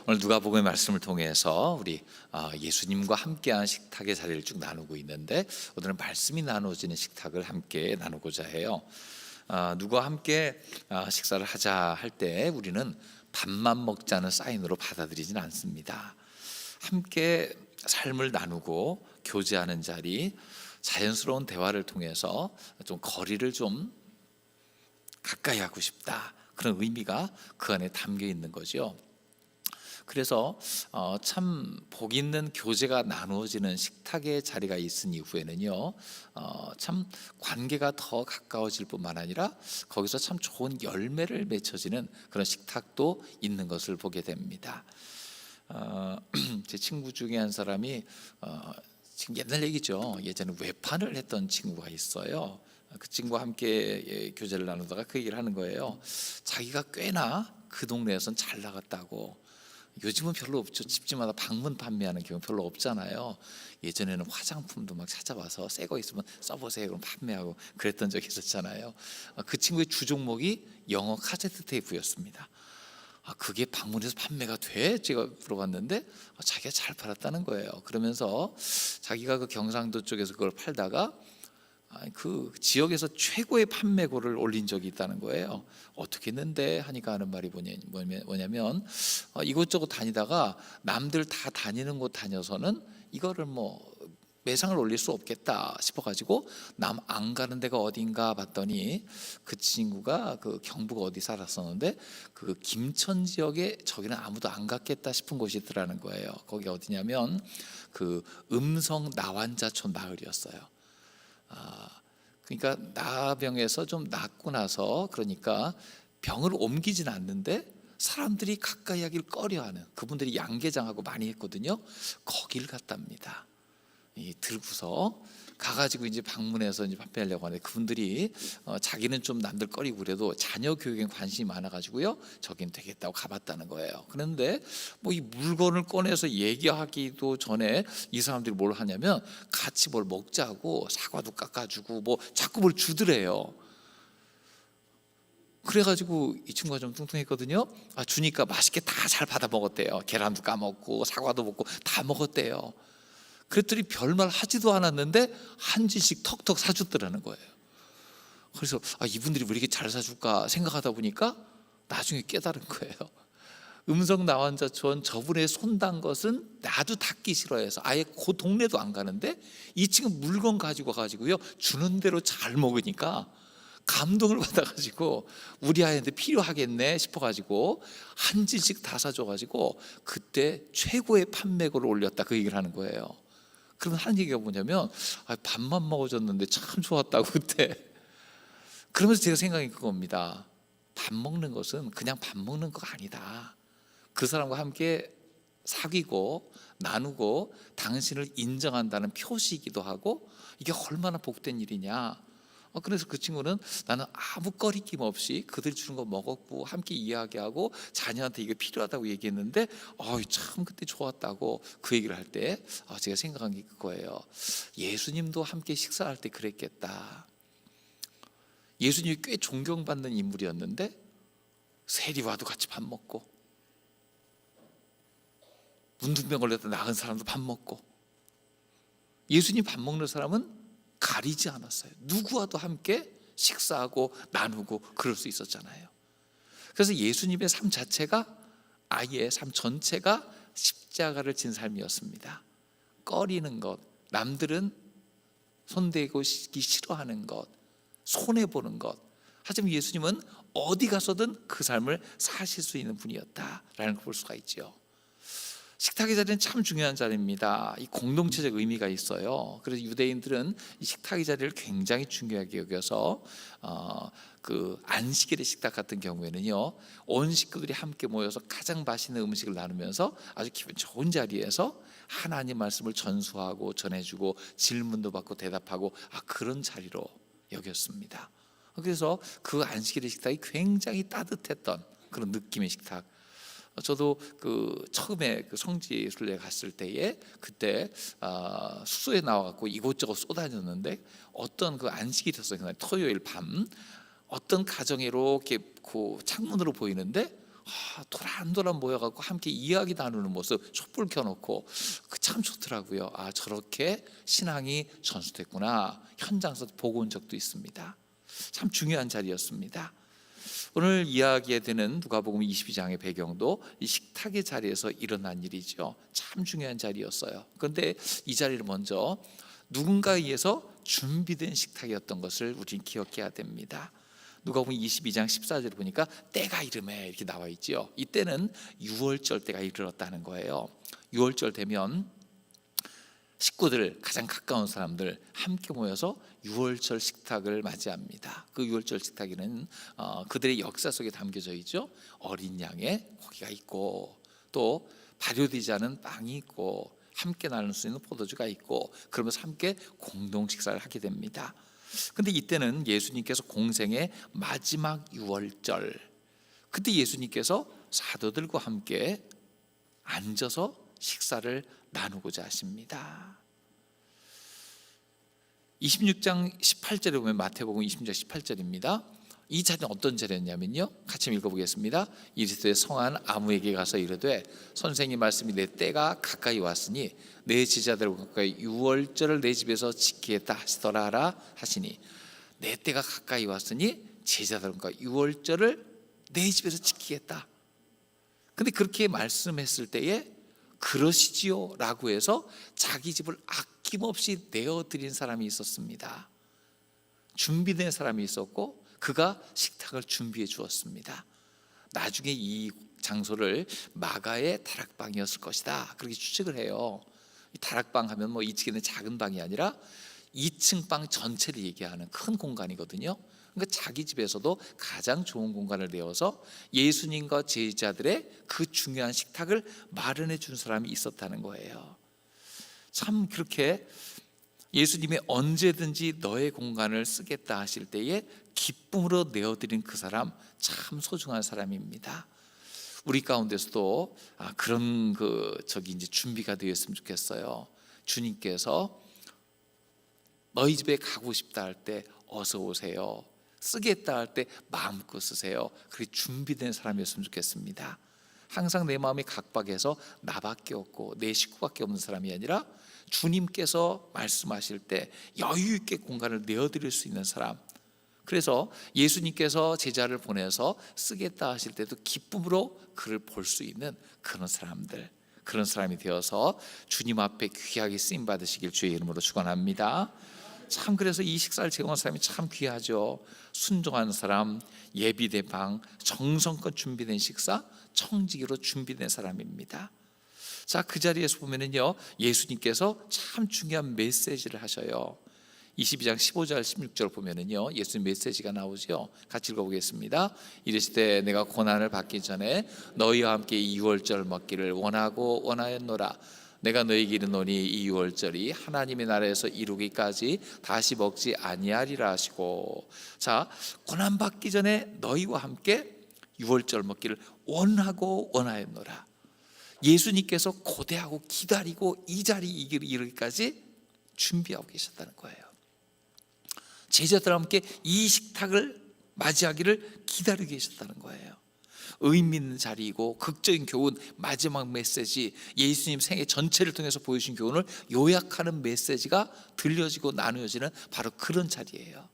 오늘 누가복음의 말씀을 통해서 우리 예수님과 함께한 식탁의 자리를 쭉 나누고 있는데, 오늘은 말씀이 나누어지는 식탁을 함께 나누고자 해요. 누구와 함께 식사를 하자 할 때 우리는 밥만 먹자는 사인으로 받아들이진 않습니다. 함께 삶을 나누고 교제하는 자리, 자연스러운 대화를 통해서 좀 거리를 좀 가까이 하고 싶다, 그런 의미가 그 안에 담겨 있는 거죠. 그래서 참 복 있는 교제가 나누어지는 식탁의 자리가 있은 이후에는요, 참 관계가 더 가까워질 뿐만 아니라 거기서 참 좋은 열매를 맺혀지는 그런 식탁도 있는 것을 보게 됩니다. 제 친구 중에 한 사람이 지금 옛날 얘기죠. 예전에 외판을 했던 친구가 있어요. 그 친구와 함께 교제를 나누다가 그 얘기를 하는 거예요. 자기가 꽤나 그 동네에선 잘 나갔다고. 요즘은 별로 없죠. 집집마다 방문 판매하는 경우 별로 없잖아요. 예전에는 화장품도 막 찾아와서 새 거 있으면 써보세요 그럼 판매하고 그랬던 적이 있었잖아요. 그 친구의 주 종목이 영어 카세트 테이프였습니다. 그게 방문해서 판매가 돼? 제가 물어봤는데 자기가 잘 팔았다는 거예요. 그러면서 자기가 그 경상도 쪽에서 그걸 팔다가 그 지역에서 최고의 판매고를 올린 적이 있다는 거예요. 어떻게 했는데 하니까 하는 말이 뭐냐면 이곳저곳 다니다가 남들 다 다니는 곳 다녀서는 이거를 매상을 올릴 수 없겠다 싶어가지고 남 안 가는 데가 어딘가 봤더니 그 친구가 그 경북 어디 살았었는데 그 김천 지역에 저기는 아무도 안 갔겠다 싶은 곳이 있더라는 거예요. 거기 어디냐면 그 음성 나환자촌 마을이었어요. 그러니까 나병에서 좀 낫고 나서, 그러니까 병을 옮기진 않는데 사람들이 가까이 하길 꺼려하는, 그분들이 양계장하고 많이 했거든요. 거기를 갔답니다. 들고서 가가지고 이제 방문해서 이제 판매하려고 하는데, 그분들이 자기는 좀 남들 꺼리고 그래도 자녀 교육에 관심이 많아가지고요, 저긴 되겠다고 가봤다는 거예요. 그런데 이 물건을 꺼내서 얘기하기도 전에 이 사람들이 뭘 하냐면 같이 뭘 먹자고 사과도 깎아주고 자꾸 뭘 주더래요. 그래가지고 이 친구가 좀 뚱뚱했거든요. 주니까 맛있게 다 잘 받아 먹었대요. 계란도 까먹고 사과도 먹고 다 먹었대요. 그랬더니 별말 하지도 않았는데 한 진씩 턱턱 사줬더라는 거예요. 그래서 이분들이 왜 이렇게 잘 사줄까 생각하다 보니까 나중에 깨달은 거예요. 음성 나환자촌 저분의 손단 것은 나도 닿기 싫어해서 아예 그 동네도 안 가는데, 이 친구 물건 가지고 가지고요 주는 대로 잘 먹으니까 감동을 받아가지고 우리 아이한테 필요하겠네 싶어가지고 한 진씩 다 사줘가지고 그때 최고의 판매고를 올렸다, 그 얘기를 하는 거예요. 그러면 하는 얘기가 뭐냐면 밥만 먹어줬는데 참 좋았다고 그때. 그러면서 제가 생각이 그겁니다. 밥 먹는 것은 그냥 밥 먹는 거 아니다. 그 사람과 함께 사귀고 나누고 당신을 인정한다는 표시이기도 하고, 이게 얼마나 복된 일이냐. 그래서 그 친구는 나는 아무 꺼리낌 없이 그들 주는 거 먹었고 함께 이야기하고 자녀한테 이게 필요하다고 얘기했는데 참 그때 좋았다고 그 얘기를 할 때 제가 생각한 게 그거예요. 예수님도 함께 식사할 때 그랬겠다. 예수님이 꽤 존경받는 인물이었는데 세리와도 같이 밥 먹고, 문둥병 걸렸다 나은 사람도 밥 먹고, 예수님 밥 먹는 사람은 가리지 않았어요. 누구와도 함께 식사하고 나누고 그럴 수 있었잖아요. 그래서 예수님의 삶 자체가, 아예 삶 전체가 십자가를 진 삶이었습니다. 꺼리는 것, 남들은 손대고 싫어하는 것, 손해보는 것, 하지만 예수님은 어디 가서든 그 삶을 사실 수 있는 분이었다라는 걸 볼 수가 있죠. 식탁의 자리는 참 중요한 자리입니다. 이 공동체적 의미가 있어요. 그래서 유대인들은 이 식탁의 자리를 굉장히 중요하게 여겨서 그 안식일의 식탁 같은 경우에는요, 온 식구들이 함께 모여서 가장 맛있는 음식을 나누면서 아주 기분 좋은 자리에서 하나님 말씀을 전수하고 전해주고 질문도 받고 대답하고 그런 자리로 여겼습니다. 그래서 그 안식일의 식탁이 굉장히 따뜻했던 그런 느낌의 식탁. 저도 그 처음에 그 성지순례 갔을 때에 그때 숙소에 나와갖고 이곳저곳 쏘다녔는데, 어떤 그 안식일이었어요. 그날 토요일 밤 어떤 가정이 이렇게 그 창문으로 보이는데 도란도란 모여갖고 함께 이야기 나누는 모습, 촛불 켜놓고 참 좋더라고요. 저렇게 신앙이 전수됐구나, 현장에서 보고 온 적도 있습니다. 참 중요한 자리였습니다. 오늘 이야기에 되는 누가복음 22장의 배경도 이 식탁의 자리에서 일어난 일이죠. 참 중요한 자리였어요. 그런데 이 자리를 먼저 누군가에 의해서 준비된 식탁이었던 것을 우리는 기억해야 됩니다. 누가복음 22장 14절을 보니까 때가 이르매 이렇게 나와 있죠. 이때는 유월절 때가 이르렀다는 거예요. 유월절 되면 식구들, 가장 가까운 사람들 함께 모여서 유월절 식탁을 맞이합니다. 그 유월절 식탁에는 그들의 역사 속에 담겨져 있죠. 어린 양의 고기가 있고, 또 발효되지 않은 빵이 있고, 함께 나눌 수 있는 포도주가 있고, 그러면서 함께 공동 식사를 하게 됩니다. 근데 이때는 예수님께서 공생의 마지막 유월절, 그때 예수님께서 사도들과 함께 앉아서 식사를 나누고자 하십니다. 26장 18절에 보면, 마태복음 26장 18절입니다. 이 자리는 어떤 자리였냐면요, 같이 읽어보겠습니다. 이르시되 성한 아무에게 가서 이르되 선생님 말씀이 내 때가 가까이 왔으니 내 제자들과 가까이 유월절을 내 집에서 지키겠다 하시더라 하시니, 내 때가 가까이 왔으니 제자들과 유월절을 내 집에서 지키겠다. 근데 그렇게 말씀했을 때에 그러시지요 라고 해서 자기 집을 아낌없이 내어드린 사람이 있었습니다. 준비된 사람이 있었고, 그가 식탁을 준비해 주었습니다. 나중에 이 장소를 마가의 다락방이었을 것이다, 그렇게 추측을 해요. 이 다락방 하면 2층에 있는 작은 방이 아니라 2층 방 전체를 얘기하는 큰 공간이거든요. 그러니까 자기 집에서도 가장 좋은 공간을 내어서 예수님과 제자들의 그 중요한 식탁을 마련해 준 사람이 있었다는 거예요. 참 그렇게 예수님이 언제든지 너의 공간을 쓰겠다 하실 때에 기쁨으로 내어드린 그 사람, 참 소중한 사람입니다. 우리 가운데서도 그런 이제 준비가 되었으면 좋겠어요. 주님께서 너희 집에 가고 싶다 할 때 어서 오세요, 쓰겠다 할 때 마음껏 쓰세요, 그렇게 준비된 사람이었으면 좋겠습니다. 항상 내 마음이 각박해서 나밖에 없고 내 식구밖에 없는 사람이 아니라 주님께서 말씀하실 때 여유 있게 공간을 내어드릴 수 있는 사람, 그래서 예수님께서 제자를 보내서 쓰겠다 하실 때도 기쁨으로 그를 볼 수 있는 그런 사람들, 그런 사람이 되어서 주님 앞에 귀하게 쓰임 받으시길 주의 이름으로 축원합니다. 참 그래서 이 식사를 제공한 사람이 참 귀하죠. 순종한 사람, 예비된 방, 정성껏 준비된 식사, 청지기로 준비된 사람입니다. 자, 그 자리에서 보면은요, 예수님께서 참 중요한 메시지를 하셔요. 22장 15절 16절 보면은요, 예수님 메시지가 나오죠. 같이 읽어보겠습니다. 이르시되 내가 고난을 받기 전에 너희와 함께 이 유월절 먹기를 원하고 원하였노라. 내가 너희에게 이르노니 이 유월절이 하나님의 나라에서 이루기까지 다시 먹지 아니하리라 하시고, 자, 고난 받기 전에 너희와 함께 유월절 먹기를 원하고 원하였노라. 예수님께서 고대하고 기다리고 이 자리에 이르기까지 준비하고 계셨다는 거예요. 제자들과 함께 이 식탁을 맞이하기를 기다리고 계셨다는 거예요. 의미 있는 자리이고 극적인 교훈, 마지막 메시지, 예수님 생애 전체를 통해서 보여주신 교훈을 요약하는 메시지가 들려지고 나누어지는 바로 그런 자리예요.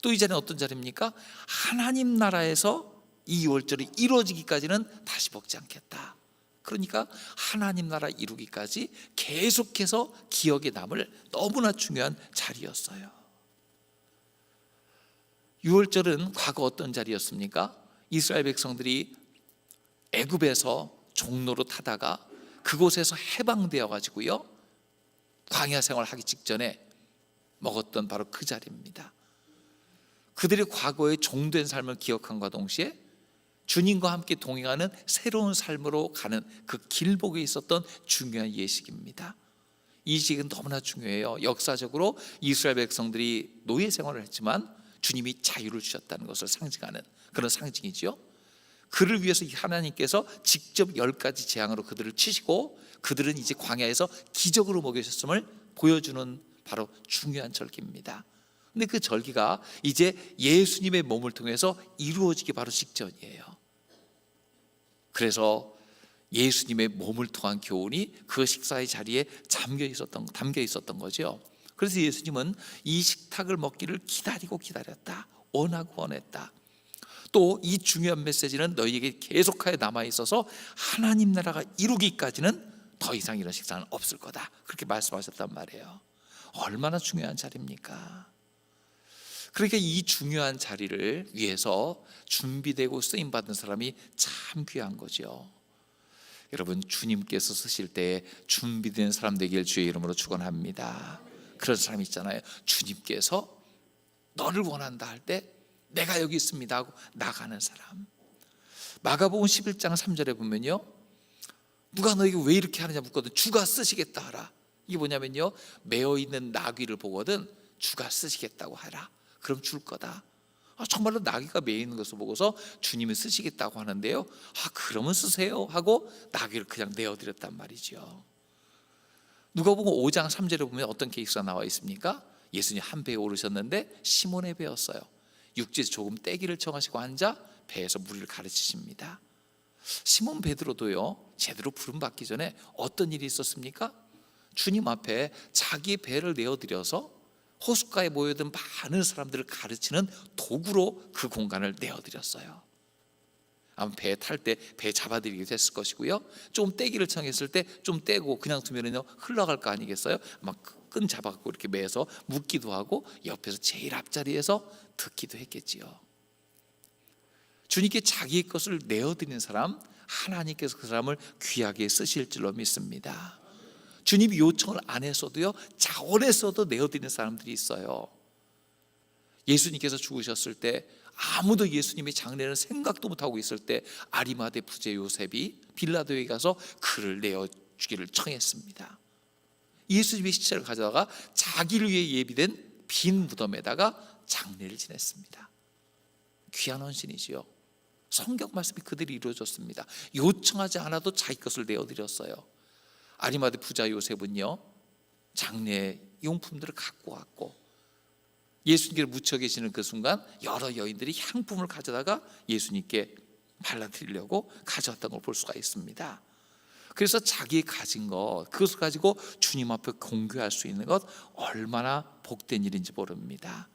또 이 자리는 어떤 자리입니까? 하나님 나라에서 이 유월절이 이루어지기까지는 다시 먹지 않겠다. 그러니까 하나님 나라 이루기까지 계속해서 기억에 남을 너무나 중요한 자리였어요. 유월절은 과거 어떤 자리였습니까? 이스라엘 백성들이 애굽에서 종로로 타다가 그곳에서 해방되어 가지고요, 광야 생활하기 직전에 먹었던 바로 그 자리입니다. 그들의 과거의 종된 삶을 기억함과 동시에 주님과 함께 동행하는 새로운 삶으로 가는 그 길목에 있었던 중요한 예식입니다. 이 예식은 너무나 중요해요. 역사적으로 이스라엘 백성들이 노예 생활을 했지만 주님이 자유를 주셨다는 것을 상징하는 그런 상징이죠. 그를 위해서 하나님께서 직접 10가지 재앙으로 그들을 치시고 그들은 이제 광야에서 기적으로 먹여주셨음을 보여주는 바로 중요한 절기입니다. 근데 그 절기가 이제 예수님의 몸을 통해서 이루어지기 바로 직전이에요. 그래서 예수님의 몸을 통한 교훈이 그 식사의 자리에 담겨 있었던 거죠. 그래서 예수님은 이 식탁을 먹기를 기다렸다, 원하고 원했다. 또 이 중요한 메시지는 너희에게 계속하여 남아 있어서 하나님 나라가 이루기까지는 더 이상 이런 식사는 없을 거다, 그렇게 말씀하셨단 말이에요. 얼마나 중요한 자리입니까? 그러니까 이 중요한 자리를 위해서 준비되고 쓰임받은 사람이 참 귀한 거죠. 여러분, 주님께서 쓰실 때 준비된 사람 되길 주의 이름으로 축원합니다. 그런 사람 있잖아요. 주님께서 너를 원한다 할 때 내가 여기 있습니다 하고 나가는 사람. 마가복음 11장 3절에 보면요, 누가 너에게 왜 이렇게 하느냐 묻거든 주가 쓰시겠다 하라. 이게 뭐냐면요, 매어 있는 나귀를 보거든 주가 쓰시겠다고 하라. 그럼 줄 거다. 정말로 나귀가 매어 있는 것을 보고서 주님이 쓰시겠다고 하는데요, 그러면 쓰세요 하고 나귀를 그냥 내어드렸단 말이죠. 누가복음 5장 3절에 보면 어떤 케이스가 나와 있습니까? 예수님 한 배에 오르셨는데 시몬의 배였어요. 육지에서 조금 떼기를 청하시고 앉아 배에서 무리를 가르치십니다. 시몬 베드로도요, 제대로 부름 받기 전에 어떤 일이 있었습니까? 주님 앞에 자기 배를 내어드려서 호숫가에 모여든 많은 사람들을 가르치는 도구로 그 공간을 내어드렸어요. 아마 배 탈 때 배 잡아들이게 됐을 것이고요, 좀 떼기를 청했을 때 좀 떼고 그냥 두면은요 흘러갈 거 아니겠어요? 막 끈 잡아갖고 이렇게 매서 묶기도 하고 옆에서 제일 앞자리에서 듣기도 했겠지요. 주님께 자기의 것을 내어드리는 사람, 하나님께서 그 사람을 귀하게 쓰실 줄로 믿습니다. 주님이 요청을 안 했어도요, 자원했어도 내어드리는 사람들이 있어요. 예수님께서 죽으셨을 때 아무도 예수님의 장례를 생각도 못하고 있을 때 아리마대 부제 요셉이 빌라도에 가서 그를 내어주기를 청했습니다. 예수님의 시체를 가져다가 자기를 위해 예비된 빈 무덤에다가 장례를 지냈습니다. 귀한 헌신이지요. 성경 말씀이 그대로 이루어졌습니다. 요청하지 않아도 자기 것을 내어드렸어요. 아리마대 부자 요셉은요, 장례 용품들을 갖고 왔고 예수님께서 묻혀 계시는 그 순간 여러 여인들이 향품을 가져다가 예수님께 발라드리려고 가져왔던 걸 볼 수가 있습니다. 그래서 자기 가진 것, 그것을 가지고 주님 앞에 공개할 수 있는 것, 얼마나 복된 일인지 모릅니다.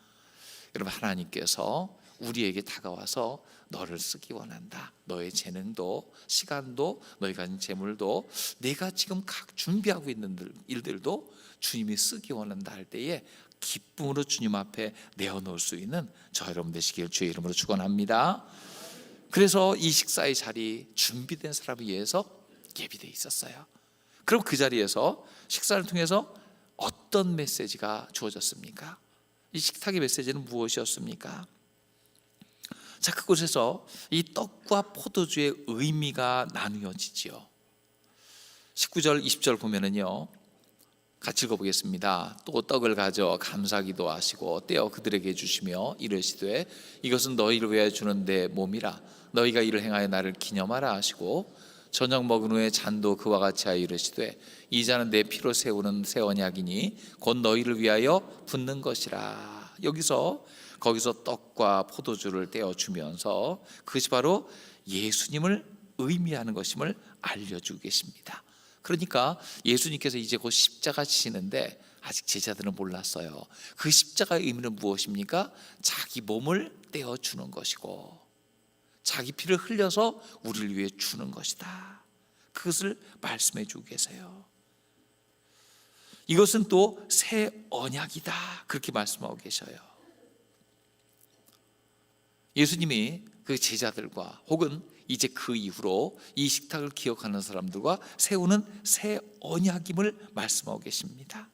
여러분, 하나님께서 우리에게 다가와서 너를 쓰기 원한다. 너의 재능도 시간도 너희 가진 재물도 내가 지금 각 준비하고 있는 일들도 주님이 쓰기 원한다 할 때에 기쁨으로 주님 앞에 내어놓을 수 있는 저 여러분 되시길 주의 이름으로 축원합니다. 그래서 이 식사의 자리 준비된 사람을 위해서 예비되어 있었어요. 그럼 그 자리에서 식사를 통해서 어떤 메시지가 주어졌습니까? 이 식탁의 메시지는 무엇이었습니까? 자, 그곳에서 이 떡과 포도주의 의미가 나누어지지요. 19절 20절 보면은요, 같이 읽어보겠습니다. 또 떡을 가져 감사기도 하시고 떼어 그들에게 주시며 이르시되 이것은 너희를 위하여 주는 내 몸이라 너희가 이를 행하여 나를 기념하라 하시고 저녁 먹은 후에 잔도 그와 같이 하여 이르시되 이 잔은 내 피로 세우는 새 언약이니 곧 너희를 위하여 붓는 것이라. 거기서 떡과 포도주를 떼어 주면서 그것이 바로 예수님을 의미하는 것임을 알려주고 계십니다. 그러니까 예수님께서 이제 곧 십자가 지시는데 아직 제자들은 몰랐어요. 그 십자가의 의미는 무엇입니까? 자기 몸을 떼어 주는 것이고 자기 피를 흘려서 우리를 위해 주는 것이다. 그것을 말씀해 주고 계세요. 이것은 또 새 언약이다, 그렇게 말씀하고 계셔요. 예수님이 그 제자들과 혹은 이제 그 이후로 이 식탁을 기억하는 사람들과 세우는 새 언약임을 말씀하고 계십니다.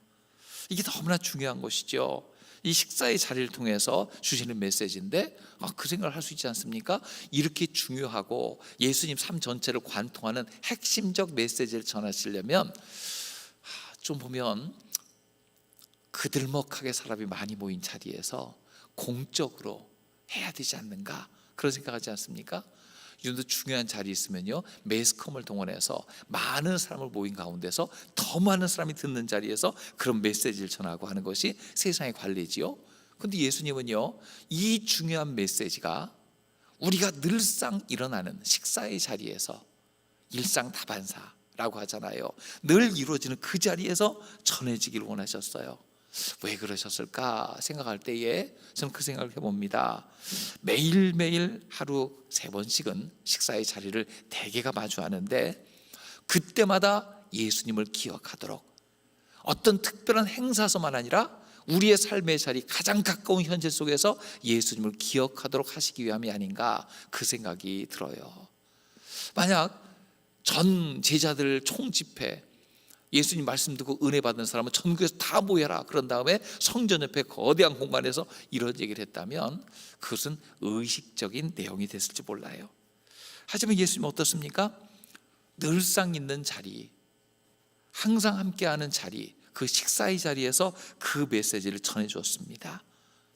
이게 너무나 중요한 것이죠. 이 식사의 자리를 통해서 주시는 메시지인데 그 생각을 할 수 있지 않습니까? 이렇게 중요하고 예수님 삶 전체를 관통하는 핵심적 메시지를 전하시려면 좀 보면 그들먹하게 사람이 많이 모인 자리에서 공적으로 해야 되지 않는가, 그런 생각하지 않습니까? 이정도 중요한 자리에 있으면요, 매스컴을 동원해서 많은 사람을 모인 가운데서 더 많은 사람이 듣는 자리에서 그런 메시지를 전하고 하는 것이 세상의 관례지요. 그런데 예수님은요, 이 중요한 메시지가 우리가 늘상 일어나는 식사의 자리에서 일상 다반사라고 하잖아요. 늘 이루어지는 그 자리에서 전해지기를 원하셨어요. 왜 그러셨을까 생각할 때에 저는 그 생각을 해봅니다. 매일매일 하루 3번씩은 식사의 자리를 대개가 마주하는데 그때마다 예수님을 기억하도록 어떤 특별한 행사서만 아니라 우리의 삶의 자리 가장 가까운 현실 속에서 예수님을 기억하도록 하시기 위함이 아닌가 그 생각이 들어요. 만약 전 제자들 총집회 예수님 말씀 듣고 은혜 받는 사람은 전국에서 다 모여라 그런 다음에 성전 옆에 거대한 공간에서 이런 얘기를 했다면 그것은 의식적인 내용이 됐을지 몰라요. 하지만 예수님은 어떻습니까? 늘상 있는 자리, 항상 함께하는 자리, 그 식사의 자리에서 그 메시지를 전해주었습니다.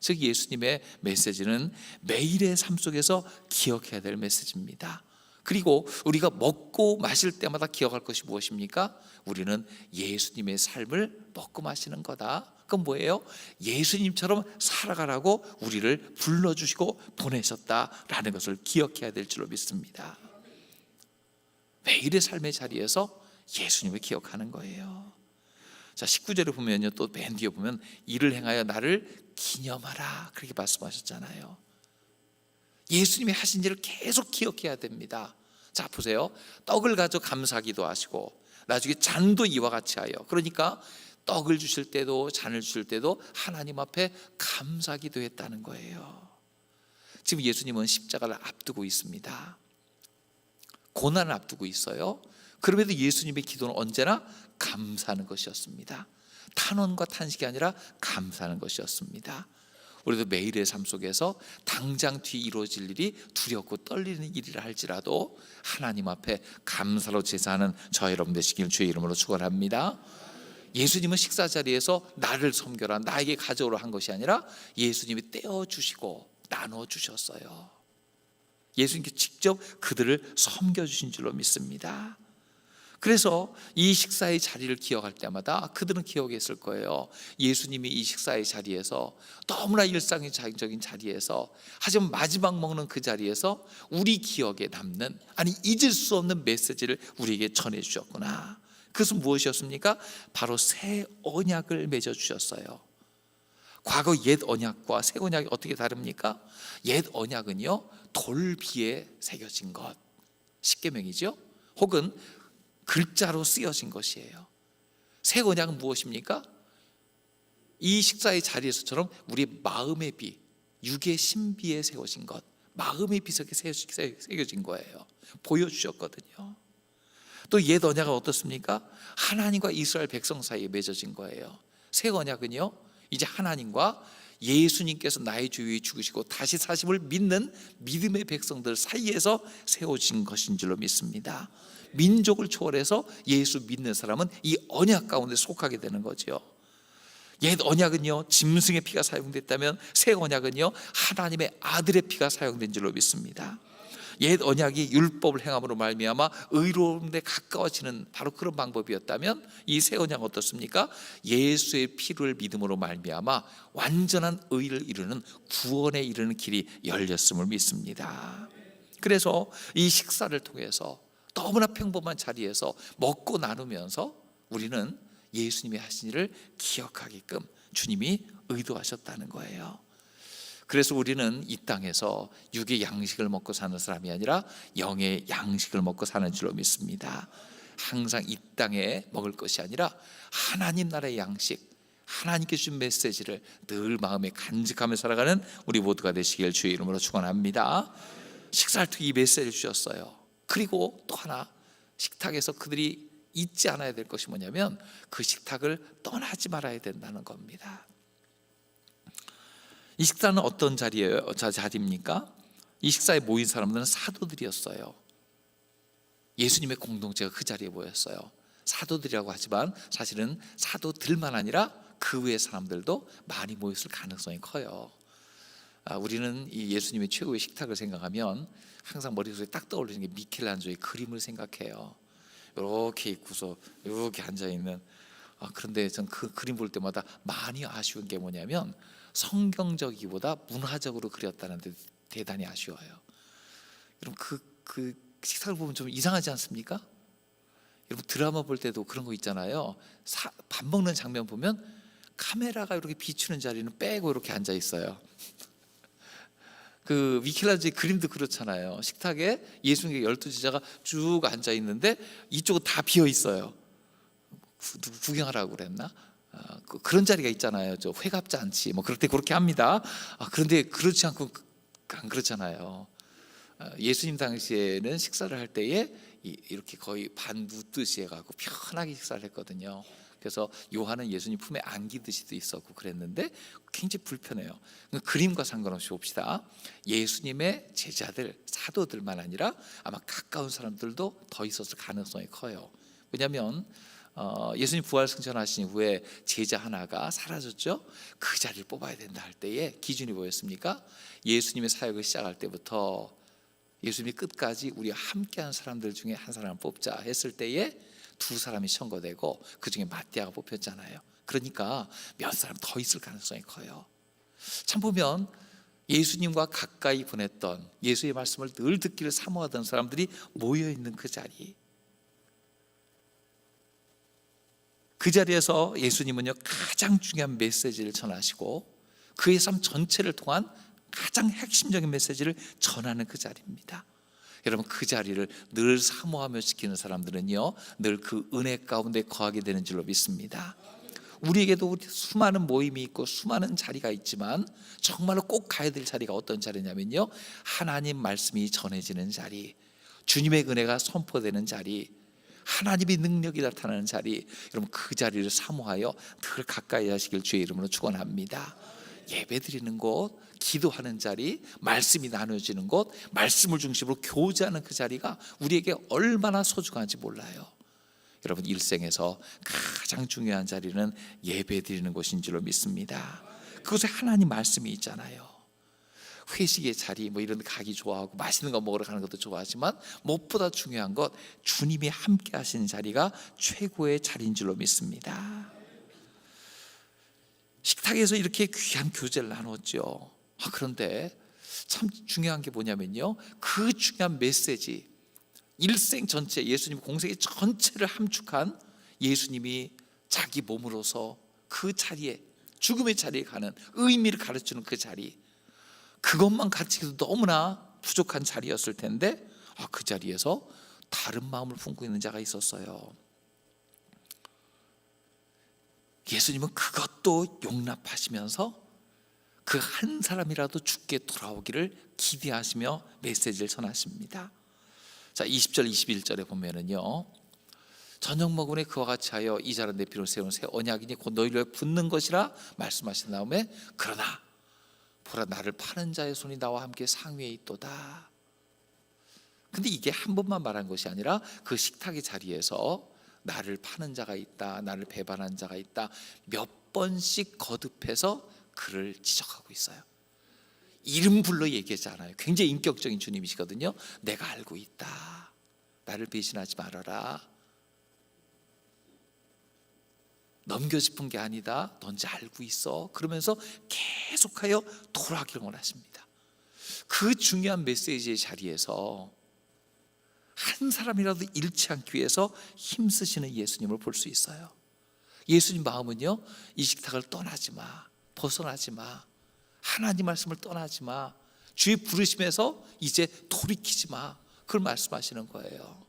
즉 예수님의 메시지는 매일의 삶 속에서 기억해야 될 메시지입니다. 그리고 우리가 먹고 마실 때마다 기억할 것이 무엇입니까? 우리는 예수님의 삶을 먹고 마시는 거다. 그건 뭐예요? 예수님처럼 살아가라고 우리를 불러주시고 보내셨다라는 것을 기억해야 될 줄로 믿습니다. 매일의 삶의 자리에서 예수님을 기억하는 거예요. 자, 19절에 보면요, 또 맨 뒤에 보면 이를 행하여 나를 기념하라 그렇게 말씀하셨잖아요. 예수님이 하신 일을 계속 기억해야 됩니다. 자, 보세요. 떡을 가져 감사기도 하시고 나중에 잔도 이와 같이 하여, 그러니까 떡을 주실 때도 잔을 주실 때도 하나님 앞에 감사기도 했다는 거예요. 지금 예수님은 십자가를 앞두고 있습니다. 고난을 앞두고 있어요. 그럼에도 예수님의 기도는 언제나 감사하는 것이었습니다. 탄원과 탄식이 아니라 감사하는 것이었습니다. 우리도 매일의 삶 속에서 당장 뒤 이루어질 일이 두렵고 떨리는 일이라 할지라도 하나님 앞에 감사로 제사하는 저 여러분 되시길 주의 이름으로 축원합니다. 예수님은 식사 자리에서 나를 섬겨라, 나에게 가져오라 한 것이 아니라 예수님이 떼어주시고 나눠주셨어요. 예수님께 직접 그들을 섬겨주신 줄로 믿습니다. 그래서 이 식사의 자리를 기억할 때마다 그들은 기억했을 거예요. 예수님이 이 식사의 자리에서 너무나 일상적인 자리에서, 하지만 마지막 먹는 그 자리에서 우리 기억에 남는, 아니 잊을 수 없는 메시지를 우리에게 전해주셨구나. 그것은 무엇이었습니까? 바로 새 언약을 맺어주셨어요. 과거 옛 언약과 새 언약이 어떻게 다릅니까? 옛 언약은요, 돌비에 새겨진 것, 십계명이죠. 혹은 글자로 쓰여진 것이에요. 새 언약은 무엇입니까? 이 식사의 자리에서처럼 우리 마음의 비, 육의 신비에 세워진 것, 마음의 비석에 새겨진 거예요. 보여주셨거든요. 또 옛 언약은 어떻습니까? 하나님과 이스라엘 백성 사이에 맺어진 거예요. 새 언약은요, 이제 하나님과 예수님께서 나의 주 위에 죽으시고 다시 사심을 믿는 믿음의 백성들 사이에서 세워진 것인 줄로 믿습니다. 민족을 초월해서 예수 믿는 사람은 이 언약 가운데 속하게 되는 거죠. 옛 언약은요, 짐승의 피가 사용됐다면 새 언약은요, 하나님의 아들의 피가 사용된 줄로 믿습니다. 옛 언약이 율법을 행함으로 말미암아 의로운 데 가까워지는 바로 그런 방법이었다면 이 새 언약은 어떻습니까? 예수의 피를 믿음으로 말미암아 완전한 의를 이루는 구원에 이르는 길이 열렸음을 믿습니다. 그래서 이 식사를 통해서 너무나 평범한 자리에서 먹고 나누면서 우리는 예수님이 하신 일을 기억하게끔 주님이 의도하셨다는 거예요. 그래서 우리는 이 땅에서 육의 양식을 먹고 사는 사람이 아니라 영의 양식을 먹고 사는 줄로 믿습니다. 항상 이 땅에 먹을 것이 아니라 하나님 나라의 양식, 하나님께 주신 메시지를 늘 마음에 간직하며 살아가는 우리 모두가 되시길 주의 이름으로 축원합니다. 식사를 통해 이 메시지를 주셨어요. 그리고 또 하나, 식탁에서 그들이 잊지 않아야 될 것이 뭐냐면 그 식탁을 떠나지 말아야 된다는 겁니다. 이 식사는 어떤 자리입니까? 이 식사에 모인 사람들은 사도들이었어요. 예수님의 공동체가 그 자리에 모였어요. 사도들이라고 하지만 사실은 사도들만 아니라 그 외의 사람들도 많이 모였을 가능성이 커요. 우리는 이 예수님의 최고의 식탁을 생각하면 항상 머릿속에 딱 떠올리는 게 미켈란조의 그림을 생각해요. 이렇게 있고서 이렇게 앉아있는. 그런데 전 그 그림 볼 때마다 많이 아쉬운 게 뭐냐면 성경적이기보다 문화적으로 그렸다는 데 대단히 아쉬워요. 여러분 그 식탁을 보면 좀 이상하지 않습니까? 여러분 드라마 볼 때도 그런 거 있잖아요. 밥 먹는 장면 보면 카메라가 이렇게 비추는 자리는 빼고 이렇게 앉아 있어요. 그 미켈란젤로의 그림도 그렇잖아요. 식탁에 예수님의 12제자가 쭉 앉아 있는데 이쪽은 다 비어 있어요. 누구 구경하라고 그랬나? 그런 자리가 있잖아요. 저 회갑잔치 뭐 그럴 때 그렇게 합니다. 그런데 그렇지 않고 안 그렇잖아요. 예수님 당시에는 식사를 할 때에 이렇게 거의 반 눕듯이 해가지고 편하게 식사를 했거든요. 그래서 요한은 예수님 품에 안기듯이도 있었고 그랬는데 굉장히 불편해요. 그림과 상관없이 봅시다. 예수님의 제자들, 사도들만 아니라 아마 가까운 사람들도 더 있었을 가능성이 커요. 왜냐하면 예수님 부활 승천하신 후에 제자 하나가 사라졌죠. 그 자리를 뽑아야 된다 할 때에 기준이 뭐였습니까? 예수님의 사역을 시작할 때부터 예수님이 끝까지 우리와 함께한 사람들 중에 한 사람을 뽑자 했을 때에 두 사람이 선거되고 그 중에 마띠아가 뽑혔잖아요. 그러니까 몇 사람 더 있을 가능성이 커요. 참 보면 예수님과 가까이 보냈던, 예수의 말씀을 늘 듣기를 사모하던 사람들이 모여있는 그 자리, 그 자리에서 예수님은요 가장 중요한 메시지를 전하시고 그의 삶 전체를 통한 가장 핵심적인 메시지를 전하는 그 자리입니다. 여러분 그 자리를 늘 사모하며 지키는 사람들은요 늘 그 은혜 가운데 거하게 되는 줄로 믿습니다. 우리에게도 수많은 모임이 있고 수많은 자리가 있지만 정말로 꼭 가야 될 자리가 어떤 자리냐면요, 하나님 말씀이 전해지는 자리, 주님의 은혜가 선포되는 자리, 하나님의 능력이 나타나는 자리, 여러분 그 자리를 사모하여 늘 가까이 하시길 주의 이름으로 축원합니다. 예배드리는 곳, 기도하는 자리, 말씀이 나눠지는 곳, 말씀을 중심으로 교제하는 그 자리가 우리에게 얼마나 소중한지 몰라요. 여러분 일생에서 가장 중요한 자리는 예배드리는 곳인 줄로 믿습니다. 그곳에 하나님 말씀이 있잖아요. 회식의 자리 뭐 이런 데 가기 좋아하고 맛있는 거 먹으러 가는 것도 좋아하지만 무엇보다 중요한 것, 주님이 함께 하시는 자리가 최고의 자리인 줄로 믿습니다. 식탁에서 이렇게 귀한 교제를 나눴죠. 그런데 참 중요한 게 뭐냐면요, 그 중요한 메시지, 일생 전체, 예수님 공생의 전체를 함축한 예수님이 자기 몸으로서 그 자리에, 죽음의 자리에 가는 의미를 가르치는 그 자리, 그것만 가르치기도 너무나 부족한 자리였을 텐데 그 자리에서 다른 마음을 품고 있는 자가 있었어요. 예수님은 그것도 용납하시면서 그 한 사람이라도 죽게 돌아오기를 기대하시며 메시지를 전하십니다. 자, 20절 21절에 보면은요, 저녁 먹으니 그와 같이 하여 이 자는 내 피로 세운 새 언약이니 곧 너희를 위해 붙는 것이라 말씀하신 다음에 그러나 보라 나를 파는 자의 손이 나와 함께 상위에 있도다. 근데 이게 한 번만 말한 것이 아니라 그 식탁의 자리에서 나를 파는 자가 있다, 나를 배반한 자가 있다, 몇 번씩 거듭해서 그를 지적하고 있어요. 이름 불러 얘기하지 않아요. 굉장히 인격적인 주님이시거든요. 내가 알고 있다, 나를 배신하지 말아라, 넘겨짚은 게 아니다, 넌 이제 알고 있어. 그러면서 계속하여 돌아가기를 원하십니다. 그 중요한 메시지의 자리에서 한 사람이라도 잃지 않기 위해서 힘쓰시는 예수님을 볼 수 있어요. 예수님 마음은요, 이 식탁을 떠나지 마, 벗어나지 마, 하나님 말씀을 떠나지 마, 주의 부르심에서 이제 돌이키지 마, 그걸 말씀하시는 거예요.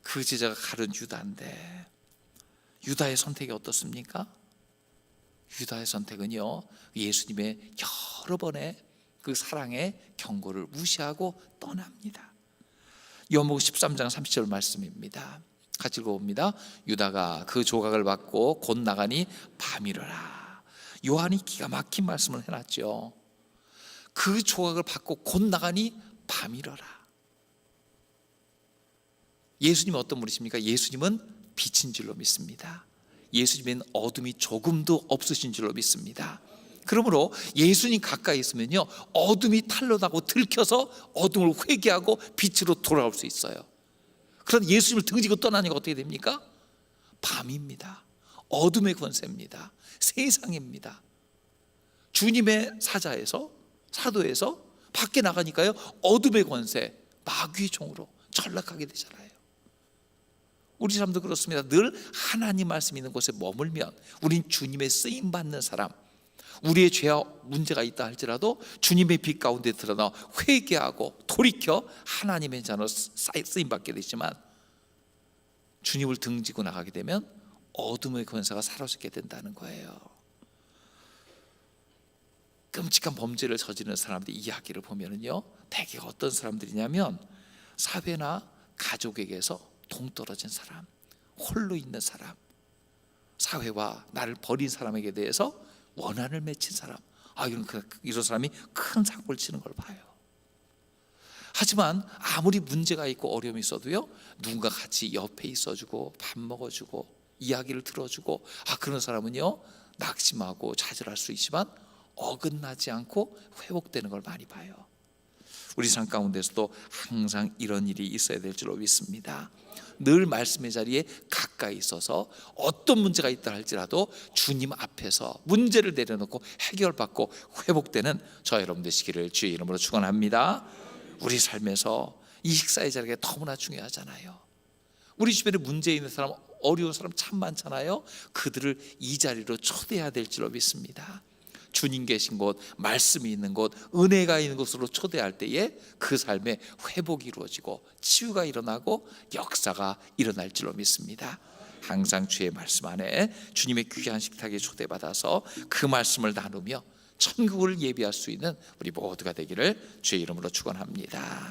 그 제자가 가룟 유다인데 유다의 선택이 어떻습니까? 유다의 선택은요, 예수님의 여러 번의 그 사랑의 경고를 무시하고 떠납니다. 요한복음 13장 30절 말씀입니다. 같이 읽어봅니다. 유다가 그 조각을 받고 곧 나가니 밤이러라. 요한이 기가 막힌 말씀을 해놨죠. 그 조각을 받고 곧 나가니 밤이러라. 예수님은 어떤 분이십니까? 예수님은 빛인 줄로 믿습니다. 예수님은 어둠이 조금도 없으신 줄로 믿습니다. 그러므로 예수님 가까이 있으면요, 어둠이 탄로나고 들켜서 어둠을 회개하고 빛으로 돌아올 수 있어요. 그런데 예수님을 등지고 떠나니까 어떻게 됩니까? 밤입니다. 어둠의 권세입니다. 세상입니다. 주님의 사자에서, 사도에서 밖에 나가니까요, 어둠의 권세, 마귀의 종으로 전락하게 되잖아요. 우리 사람도 그렇습니다. 늘 하나님 말씀 있는 곳에 머물면 우린 주님의 쓰임받는 사람, 우리의 죄와 문제가 있다 할지라도 주님의 빛 가운데 드러나 회개하고 돌이켜 하나님의 자녀로 쓰임받게 되지만, 주님을 등지고 나가게 되면 어둠의 권세가 사로잡게 된다는 거예요. 끔찍한 범죄를 저지르는 사람들의 이야기를 보면요, 대개 어떤 사람들이냐면 사회나 가족에게서 동떨어진 사람, 홀로 있는 사람, 사회와 나를 버린 사람에게 대해서 원한을 맺힌 사람, 이런 사람이 큰 사고를 치는 걸 봐요. 하지만 아무리 문제가 있고 어려움이 있어도요, 누군가 같이 옆에 있어주고 밥 먹어주고 이야기를 들어주고, 그런 사람은요 낙심하고 좌절할 수 있지만 어긋나지 않고 회복되는 걸 많이 봐요. 우리 삶 가운데서도 항상 이런 일이 있어야 될 줄로 믿습니다. 늘 말씀의 자리에 가까이 있어서 어떤 문제가 있다 할지라도 주님 앞에서 문제를 내려놓고 해결받고 회복되는 저 여러분 되시기를 주의 이름으로 축원합니다. 우리 삶에서 이 식사의 자리가 너무나 중요하잖아요. 우리 주변에 문제 있는 사람, 어려운 사람 참 많잖아요. 그들을 이 자리로 초대해야 될 줄로 믿습니다. 주님 계신 곳, 말씀이 있는 곳, 은혜가 있는 곳으로 초대할 때에 그 삶에 회복이 이루어지고 치유가 일어나고 역사가 일어날 줄로 믿습니다. 항상 주의 말씀 안에 주님의 귀한 식탁에 초대받아서 그 말씀을 나누며 천국을 예비할 수 있는 우리 모두가 되기를 주의 이름으로 축원합니다.